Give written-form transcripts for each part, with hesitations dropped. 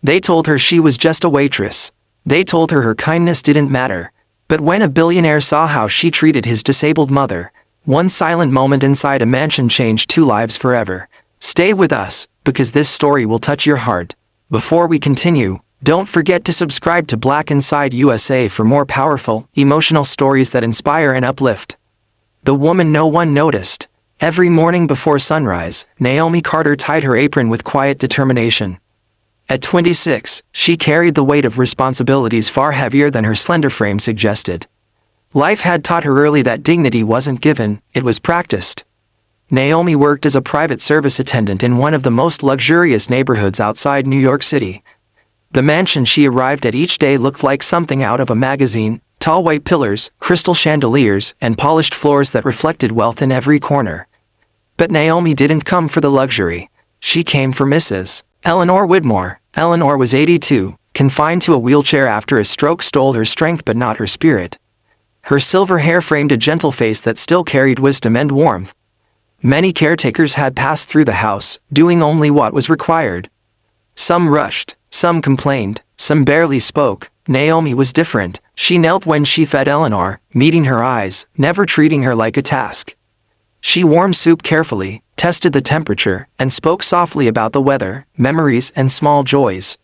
They told her she was just a waitress. They told her her kindness didn't matter. But when a billionaire saw how she treated his disabled mother, one silent moment inside a mansion changed two lives forever. Stay with us, because this story will touch your heart. Before we continue, don't forget to subscribe to Black Inside USA for more powerful, emotional stories that inspire and uplift. The woman no one noticed. Every morning before sunrise, Naomi Carter tied her apron with quiet determination. At 26, she carried the weight of responsibilities far heavier than her slender frame suggested. Life had taught her early that dignity wasn't given, it was practiced. Naomi worked as a private service attendant in one of the most luxurious neighborhoods outside New York City. The mansion she arrived at each day looked like something out of a magazine: tall white pillars, crystal chandeliers, and polished floors that reflected wealth in every corner. But Naomi didn't come for the luxury. She came for Mrs. Eleanor Widmore. Eleanor was 82, confined to a wheelchair after a stroke stole her strength but not her spirit. Her silver hair framed a gentle face that still carried wisdom and warmth. Many caretakers had passed through the house, doing only what was required. Some rushed, some complained, some barely spoke. Naomi was different. She knelt when she fed Eleanor, meeting her eyes, never treating her like a task. She warmed soup carefully, tested the temperature, and spoke softly about the weather, memories, and small joys.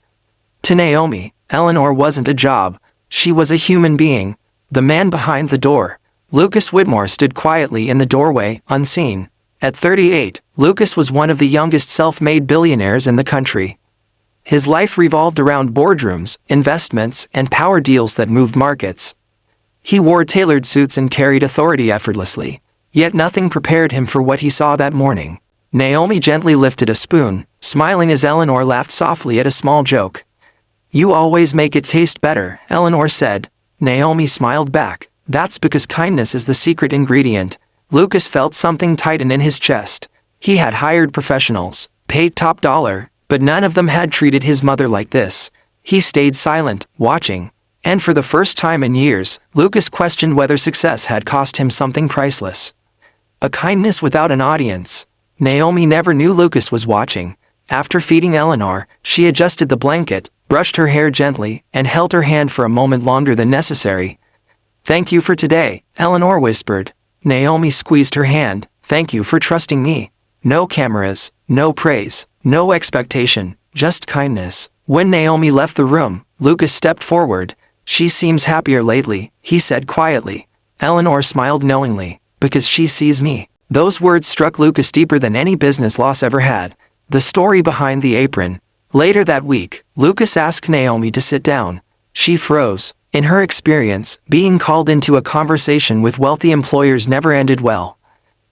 To Naomi, Eleanor wasn't a job. She was a human being. The man behind the door, Lucas Widmore, stood quietly in the doorway, unseen. At 38, Lucas was one of the youngest self-made billionaires in the country. His life revolved around boardrooms, investments, and power deals that moved markets. He wore tailored suits and carried authority effortlessly, yet nothing prepared him for what he saw that morning. Naomi gently lifted a spoon, smiling as Eleanor laughed softly at a small joke. "You always make it taste better," Eleanor said. Naomi smiled back. "That's because kindness is the secret ingredient." Lucas felt something tighten in his chest. He had hired professionals, paid top dollar, but none of them had treated his mother like this. He stayed silent, watching. And for the first time in years, Lucas questioned whether success had cost him something priceless. A kindness without an audience. Naomi never knew Lucas was watching. After feeding Eleanor, she adjusted the blanket, brushed her hair gently, and held her hand for a moment longer than necessary. "Thank you for today," Eleanor whispered. Naomi squeezed her hand. "Thank you for trusting me. No cameras, no praise, no expectation, just kindness." When Naomi left the room, Lucas stepped forward. "She seems happier lately," he said quietly. Eleanor smiled knowingly. "Because she sees me." Those words struck Lucas deeper than any business loss ever had. The story behind the apron. Later that week, Lucas asked Naomi to sit down. She froze. In her experience, being called into a conversation with wealthy employers never ended well.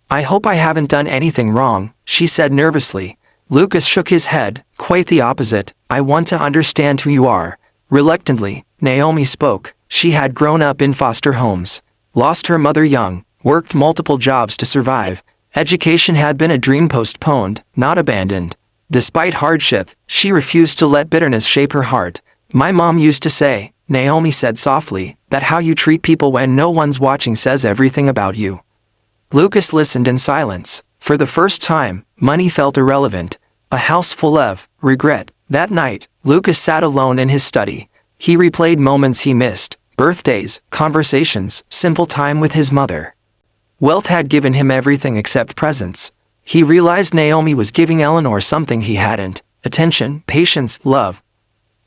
"I hope I haven't done anything wrong," she said nervously. Lucas shook his head. "Quite the opposite. I want to understand who you are." Reluctantly, Naomi spoke. She had grown up in foster homes, lost her mother young, worked multiple jobs to survive. Education had been a dream postponed, not abandoned. Despite hardship, she refused to let bitterness shape her heart. "My mom used to say," Naomi said softly, "that how you treat people when no one's watching says everything about you." Lucas listened in silence. For the first time, money felt irrelevant. A house full of regret. That night, Lucas sat alone in his study. He replayed moments he missed: birthdays, conversations, simple time with his mother. Wealth had given him everything except presence. He realized Naomi was giving Eleanor something he hadn't: attention, patience, love.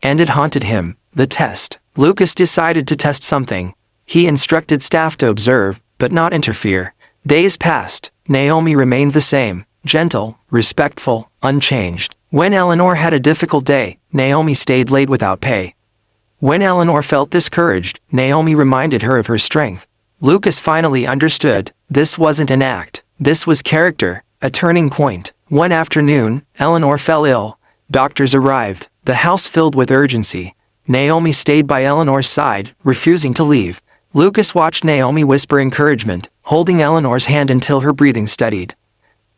And it haunted him. The test. Lucas decided to test something. He instructed staff to observe, but not interfere. Days passed. Naomi remained the same, gentle, respectful, unchanged. When Eleanor had a difficult day, Naomi stayed late without pay. When Eleanor felt discouraged, Naomi reminded her of her strength. Lucas finally understood. This wasn't an act. This was character, a turning point. One afternoon, Eleanor fell ill. Doctors arrived. The house filled with urgency. Naomi stayed by Eleanor's side, refusing to leave. Lucas watched Naomi whisper encouragement, holding Eleanor's hand until her breathing steadied.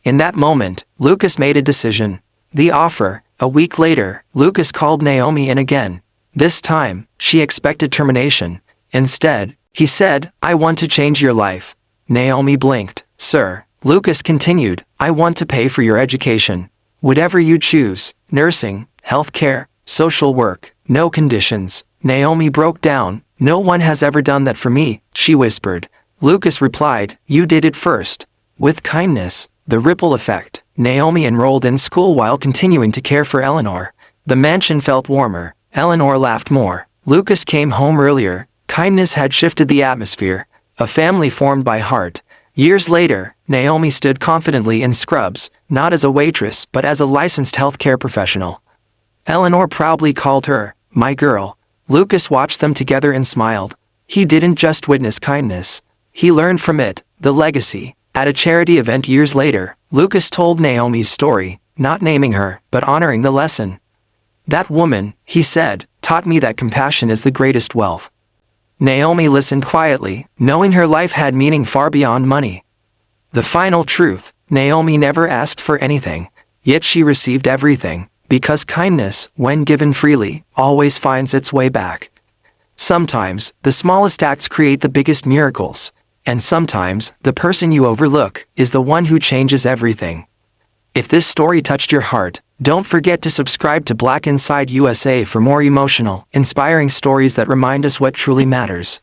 In that moment, Lucas made a decision. The offer. A week later, Lucas called Naomi in again. This time, she expected termination. Instead, he said, "I want to change your life." Naomi blinked. "Sir," Lucas continued, "I want to pay for your education. Whatever you choose: nursing, healthcare, Social work, no conditions. Naomi broke down. No one has ever done that for me, she whispered. Lucas replied, you did it first. With kindness, the ripple effect. Naomi enrolled in school while continuing to care for Eleanor. The mansion felt warmer. Eleanor laughed more. Lucas came home earlier. Kindness had shifted the atmosphere. A family formed by heart. Years later, Naomi stood confidently in scrubs, not as a waitress but as a licensed healthcare professional. Eleanor proudly called her, my girl. Lucas watched them together and smiled. He didn't just witness kindness. He learned from it, the legacy. At a charity event years later, Lucas told Naomi's story, not naming her, but honoring the lesson. That woman, he said, taught me that compassion is the greatest wealth. Naomi listened quietly, knowing her life had meaning far beyond money. The final truth, Naomi never asked for anything, yet she received everything, because kindness, when given freely, always finds its way back. Sometimes, the smallest acts create the biggest miracles, and sometimes, the person you overlook is the one who changes everything. If this story touched your heart, don't forget to subscribe to Black Inside USA for more emotional, inspiring stories that remind us what truly matters.